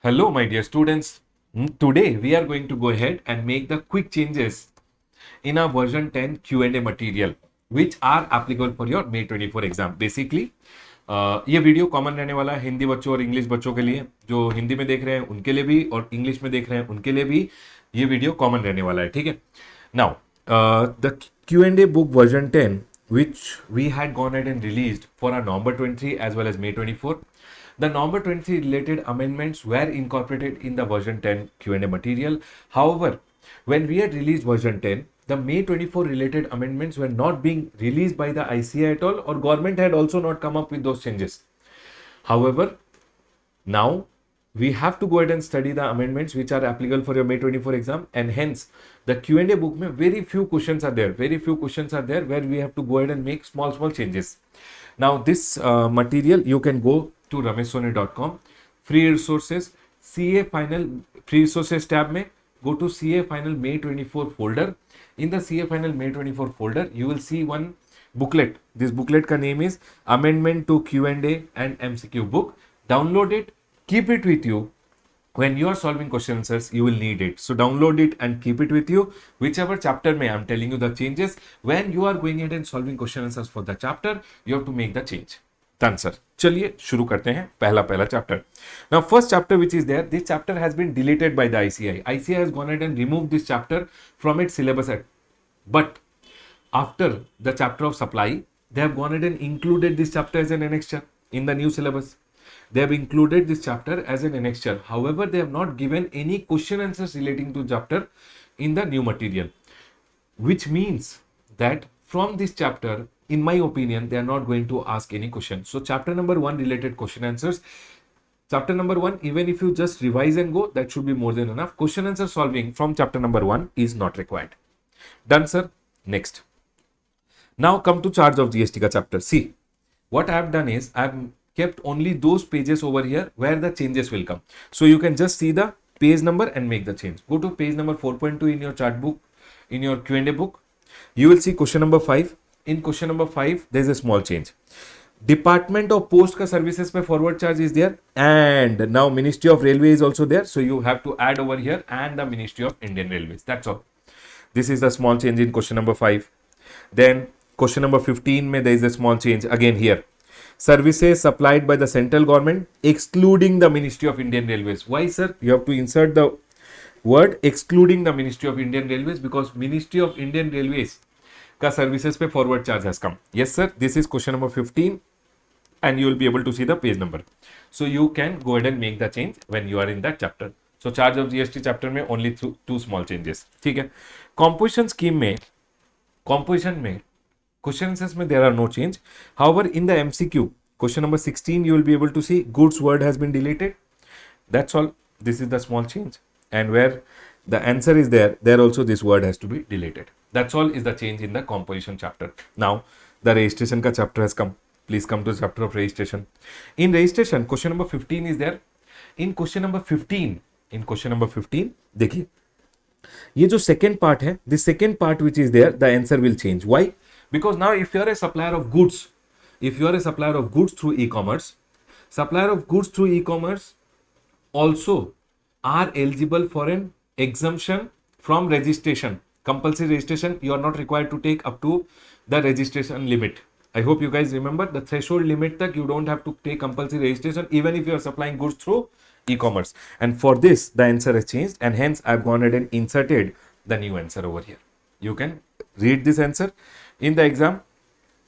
Hello, my dear students. Today we are going to go ahead and make the quick changes in our version 10 Q&A material, which are applicable for your May 24 exam. Basically ये video common रहने वाला है हिंदी बच्चों और English बच्चों के लिए. जो हिंदी में देख रहे हैं उनके लिए भी और इंग्लिश में देख रहे हैं उनके लिए भी ये वीडियो कॉमन रहने वाला है. ठीक है. Now the Q&A book version 10, which we had gone ahead and released for our November 23 as well as May 24. The November 23 related amendments were incorporated in the version 10 Q&A material. However, when we had released version 10, the May 24 related amendments were not being released by the ICA at all, or government had also not come up with those changes. However, now we have to go ahead and study the amendments which are applicable for your May 24 exam, and hence the Q&A book mein very few questions are there where we have to go ahead and make small changes. Now this material you can go to rameshsoni.com, free resources, CA final free resources tab mein go to CA final May 24 folder. In the CA final May 24 folder you will see one booklet. This booklet ka name is Amendment to Q&A and MCQ book. Download it, keep it with you. When you are solving question answers, you will need it. So download it and keep it with you. Whichever chapter may I'm telling you the changes. When you are going ahead and solving question answers for the chapter, you have to make the change. Done, sir. चलिए शुरू करते हैं पहला chapter. Now first chapter which is there, this chapter has been deleted by the ICI. ICI has gone ahead and removed this chapter from its syllabus. But after the chapter of supply, they have gone ahead and included this chapter as an annexure in the new syllabus. They have included this chapter as an annexure. However, they have not given any question answers relating to chapter in the new material, which means that from this chapter, in my opinion, they are not going to ask any question. So chapter number 1 related question answers. Chapter number 1, even if you just revise and go, that should be more than enough. Question answer solving from chapter number 1 is not required. Done, sir. Next. Now come to charge of GST ka chapter. See, what I have done is I have kept only those pages over here where the changes will come. So you can just see the page number and make the change. Go to page number 4.2 in your chart book, in your Q&A book. You will see question number 5. In question number 5, there is a small change. Department of Post ka services pe forward charge is there, and now Ministry of Railway is also there. So you have to add over here and the Ministry of Indian Railways. That's all. This is the small change in question number 5. Then question number 15 mein there is a small change again here. Services supplied by the central government excluding the Ministry of Indian Railways. Why, sir? You have to insert the word excluding the Ministry of Indian Railways because Ministry of Indian Railways ka services pe forward charge has come. Yes, sir. This is question number 15 and you will be able to see the page number. So you can go ahead and make the change when you are in that chapter. So charge of GST chapter में only two small changes. ठीक है. Composition scheme में question answers में there are no change. However, in the MCQ, question number 16, you will be able to see goods word has been deleted. That's all. This is the small change. And where the answer is there also this word has to be deleted. That's all is the change in the composition chapter. Now, the registration ka chapter has come. Please come to the chapter of registration. In registration, question number 15 is there. In question number 15, देखिए ये जो second part है, the second part which is there, the answer will change. Why? Because now if you are a supplier of goods, through e-commerce, supplier of goods through e-commerce also are eligible for an exemption from registration. Compulsory registration, you are not required to take up to the registration limit. I hope you guys remember the threshold limit tak you don't have to take compulsory registration even if you are supplying goods through e-commerce. And for this, the answer has changed and hence I've gone ahead and inserted the new answer over here. You can read this answer in the exam.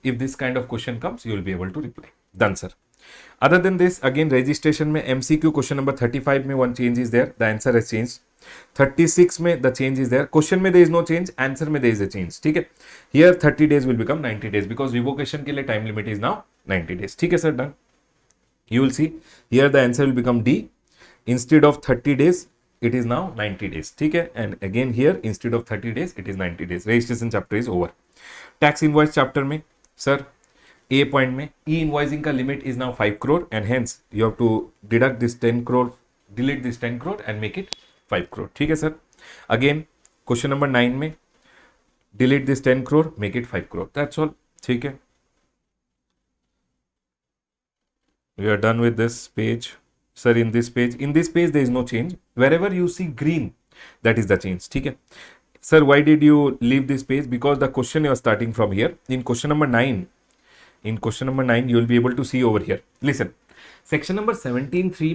If this kind of question comes, you will be able to reply. Done, sir. Other than this, again, registration mein MCQ question number 35 mein one change is there. The answer has changed. 36 mein the change is there. Question mein there is no change. Answer mein there is a change. ठीक है. Here 30 days will become 90 days because revocation के लिए time limit is now 90 days. ठीक है, sir. Done. You will see here the answer will become D. Instead of 30 days, it is now 90 days. ठीक है. And again here instead of 30 days, it is 90 days. Registration chapter is over. Tax invoice chapter में, sir, A point में e-invoicing का limit is now 5 crore and hence you have to deduct this 10 crore, delete this 10 crore and make it 5 crore. ठीक है, sir. Again, question number 9 में delete this 10 crore, make it 5 crore. That's all. ठीक है. We are done with this page. Sir, in this page there is no change. Wherever you see green, that is the change. Okay. Sir, why did you leave this page? Because the question you are starting from here. In question number 9, you will be able to see over here. Listen, section number 17.3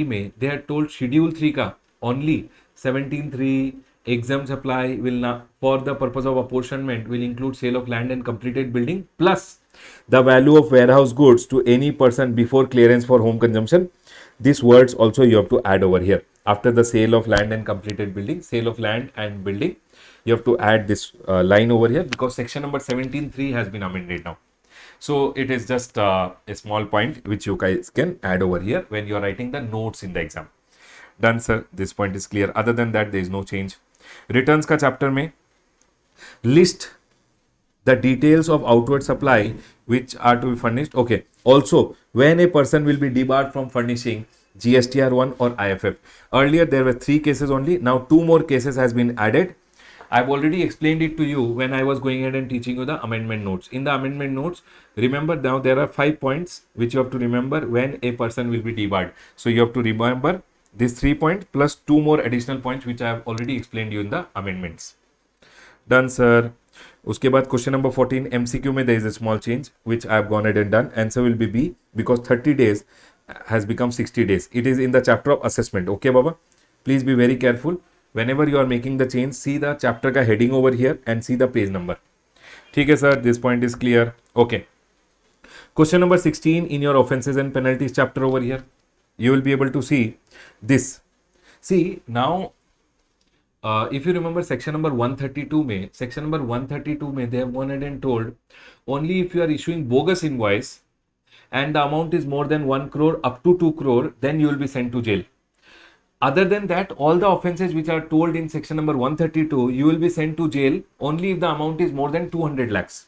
में they are told schedule 3 का only 17.3 exempt supply will not, for the purpose of apportionment, will include sale of land and completed building plus the value of warehouse goods to any person before clearance for home consumption. These words also you have to add over here. After the sale of land and completed building, sale of land and building, you have to add this line over here because section number 17.3 has been amended now. So it is just a small point which you guys can add over here when you are writing the notes in the exam. Done, sir. This point is clear. Other than that, there is no change. Returns ka chapter में list the details of outward supply which are to be furnished. Okay. Also, when a person will be debarred from furnishing GSTR1 or IFF. Earlier, there were 3 cases only. Now, 2 more cases has been added. I've already explained it to you when I was going ahead and teaching you the amendment notes. In the amendment notes, remember now there are 5 points which you have to remember when a person will be debarred. So, you have to remember these 3 points plus 2 more additional points which I have already explained you in the amendments. Done, sir. उसके बाद question number 14 MCQ में there is a small change which I have gone ahead and done. Answer will be B because 30 days has become 60 days. It is in the chapter of assessment. Okay, Baba? Please be very careful. Whenever you are making the change, see the chapter का heading over here and see the page number. ठीक है, sir. This point is clear. Okay. Question number 16 in your offenses and penalties chapter over here. You will be able to see this. See, now if you remember section number 132 में they have gone ahead and told only if you are issuing bogus invoice and the amount is more than 1 crore up to 2 crore, then you will be sent to jail. Other than that, all the offenses which are told in section number 132, you will be sent to jail only if the amount is more than 200 lakhs.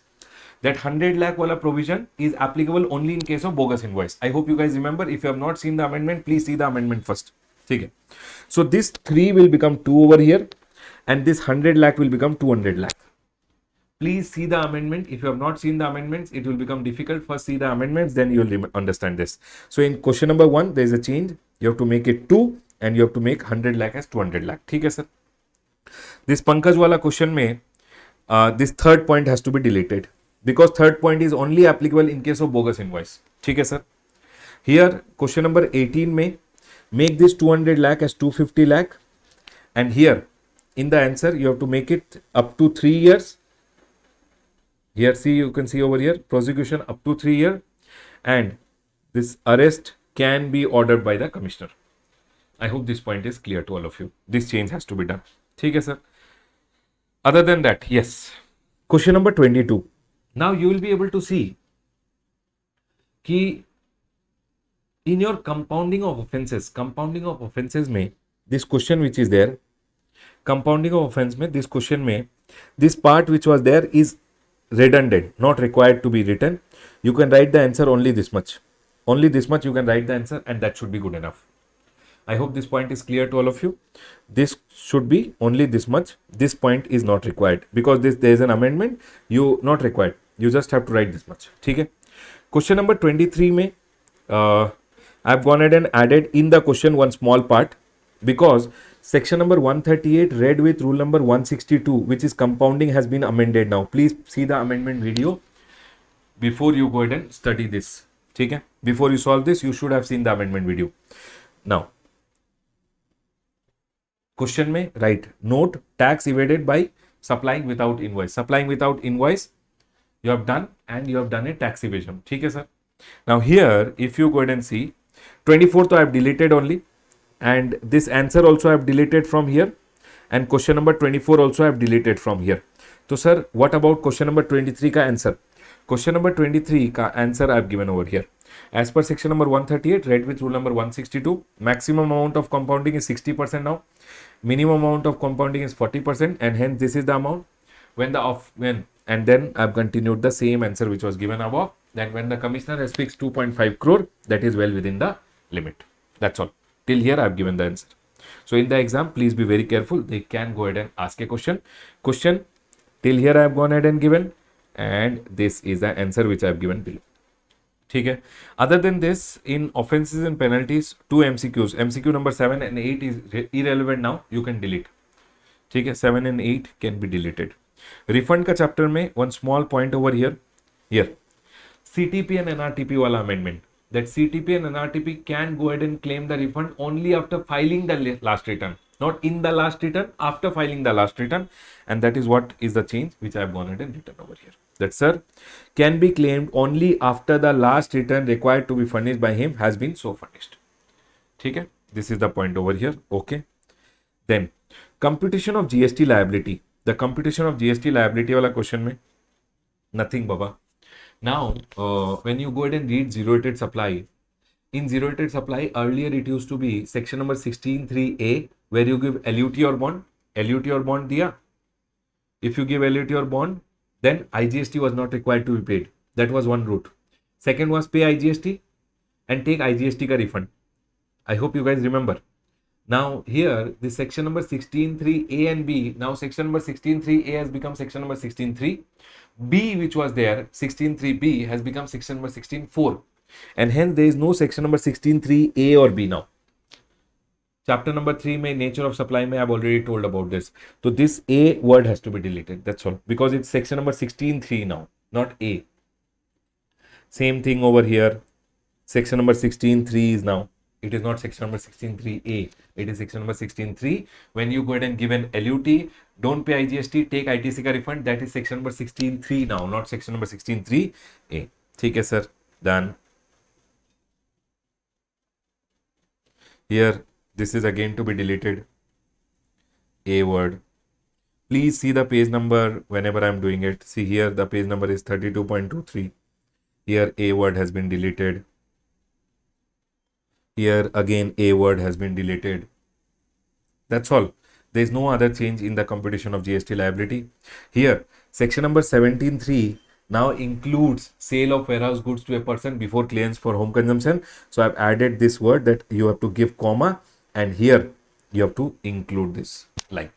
That 100 lakh wala provision is applicable only in case of bogus invoice. I hope you guys remember. If you have not seen the amendment, please see the amendment first. Okay. So this 3 will become 2 over here and this 100 lakh will become 200 lakh. Please see the amendment. If you have not seen the amendments, it will become difficult. First see the amendments, then you will understand this. So in question number 1, there is a change. You have to make it 2 and you have to make 100 lakh as 200 lakh. ठीक है, sir. This Pankaj wala question में this third point has to be deleted because third point is only applicable in case of bogus invoice. ठीक है, sir. Here question number 18 में make this 200 lakh as 250 lakh and here in the answer you have to make it up to 3 years. Here see, you can see over here prosecution up to 3 years and this arrest can be ordered by the commissioner. I hope this point is clear to all of you. This change has to be done. ठीक है, sir. Other than that, yes. Question number 22. Now you will be able to see कि in your compounding of offenses में this question which is there, compounding of offense में this question में this part which was there is redundant, not required to be written. You can write the answer only this much. Only this much you can write the answer and that should be good enough. I hope this point is clear to all of you. This should be only this much. This point is not required because there is an amendment. You not required. You just have to write this much. ठीक है. Question number 23 में I have gone ahead and added in the question one small part because section number 138 read with rule number 162 which is compounding has been amended now. Please see the amendment video before you go ahead and study this. ठीक है. Before you solve this, you should have seen the amendment video. Now, question में write note tax evaded by supplying without invoice. Supplying without invoice you have done and you have done a tax evasion. ठीक है, sir. Now here if you go ahead and see 24th I have deleted only and this answer also I have deleted from here and question number 24 also I have deleted from here. So sir, what about question number 23 का answer? Question number 23 का answer I have given over here. As per section number 138 read with rule number 162, maximum amount of compounding is 60% now. Minimum amount of compounding is 40% and hence this is the amount and then I have continued the same answer which was given above, that when the commissioner has fixed 2.5 crore, that is well within the limit. That's all. Till here I have given the answer. So in the exam, please be very careful. They can go ahead and ask a question. Till here I have gone ahead and given and this is the answer which I have given below. ठीक है. Other than this, in offenses and penalties, two MCQs, MCQ number 7 and 8 is irrelevant now. You can delete. ठीक है, 7 and 8 can be deleted. Refund का chapter में one small point over here. Here, CTP and NRTP वाला amendment. That CTP and NRTP can go ahead and claim the refund only after filing the last return, not in the last return, after filing the last return, and that is what is the change which I have gone ahead and written over here. That sir can be claimed only after the last return required to be furnished by him has been so furnished. ठीक है, this is the point over here. Okay, then computation of GST liability. The computation of GST liability वाला question में nothing baba. Now, when you go ahead and read zero rated supply, in zero rated supply, earlier it used to be section number 16(3)(a), where you give LUT or bond. LUT or bond diya. If you give LUT or bond, then IGST was not required to be paid. That was one route. Second was pay IGST and take IGST ka refund. I hope you guys remember. Now here, this section number 16(3)(a) and B, now section number 16(3)(a) has become section number 16(3). B, which was there, 16(3)(b) has become section number 16(4). And hence there is no section number 16(3)(a) or B now. Chapter number 3 mein nature of supply mein I have already told about this. So this A word has to be deleted. That's all. Because it's section number 16(3) now, not A. Same thing over here. Section number 16(3) is now. It is not section number 16(3)(a). It is section number 16(3). When you go ahead and give an LUT, don't pay IGST, take ITC ka refund. That is section number 16(3) now, not section number 16(3)(a). ठीक है sir, done. Here, this is again to be deleted. A word. Please see the page number whenever I am doing it. See here, the page number is 32.23. Here, A word has been deleted. Here again A word has been deleted. That's all. There is no other change in the computation of GST liability. Here, section number 17(3) now includes sale of warehouse goods to a person before clearance for home consumption. So I've added this word that you have to give comma, and here you have to include this line.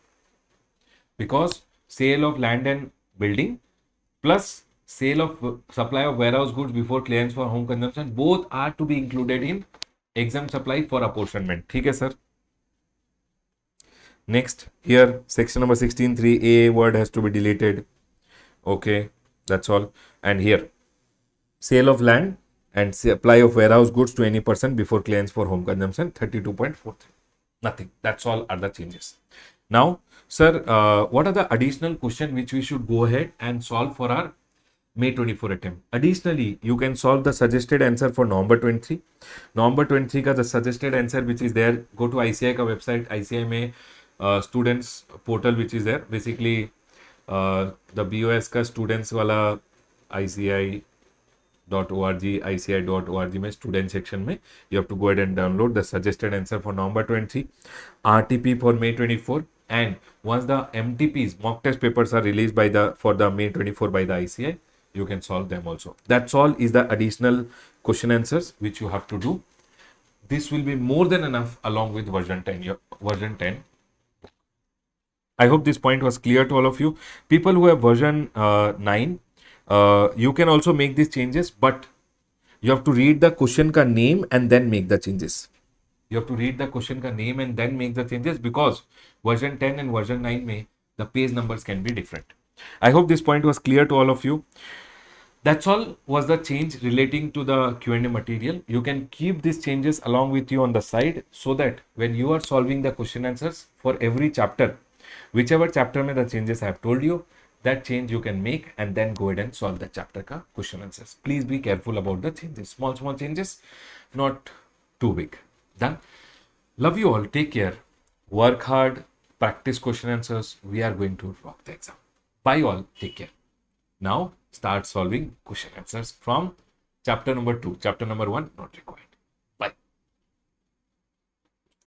Because sale of land and building plus sale of supply of warehouse goods before clearance for home consumption, both are to be included in exempt supply for apportionment. ठीक है sir. Next, here section number 16(3)(a) word has to be deleted. Okay, that's all. And here, sale of land and supply of warehouse goods to any person before clearance for home consumption, 32.43. Nothing. That's all are the changes. Now, sir, what are the additional question which we should go ahead and solve for our May 24 attempt? Additionally, you can solve the suggested answer for November 23. November 23 का the suggested answer which is there, go to ICI का website. ICI में students portal which is there. Basically, the BOS का students वाला ICI.org, ICI.org में student section में you have to go ahead and download the suggested answer for November 23, RTP for May 24, and once the MTPs, mock test papers, are released by the for the May 24 by the ICI, you can solve them also. That's all is the additional question answers which you have to do. This will be more than enough along with version 10. Your version 10. I hope this point was clear to all of you. People who have version 9, you can also make these changes, but you have to read the question ka name and then make the changes. You have to read the question ka name and then make the changes, because version 10 and version 9 mein the page numbers can be different. I hope this point was clear to all of you. That's all was the change relating to the Q&A material. You can keep these changes along with you on the side, so that when you are solving the question answers for every chapter, whichever chapter mein the changes I have told you, that change you can make and then go ahead and solve the chapter ka question answers. Please be careful about the changes. Small changes, not too big. Done. Love you all. Take care. Work hard. Practice question answers. We are going to rock the exam. Bye all. Take care. Now start solving question answers from chapter number 2. Chapter number 1 not required.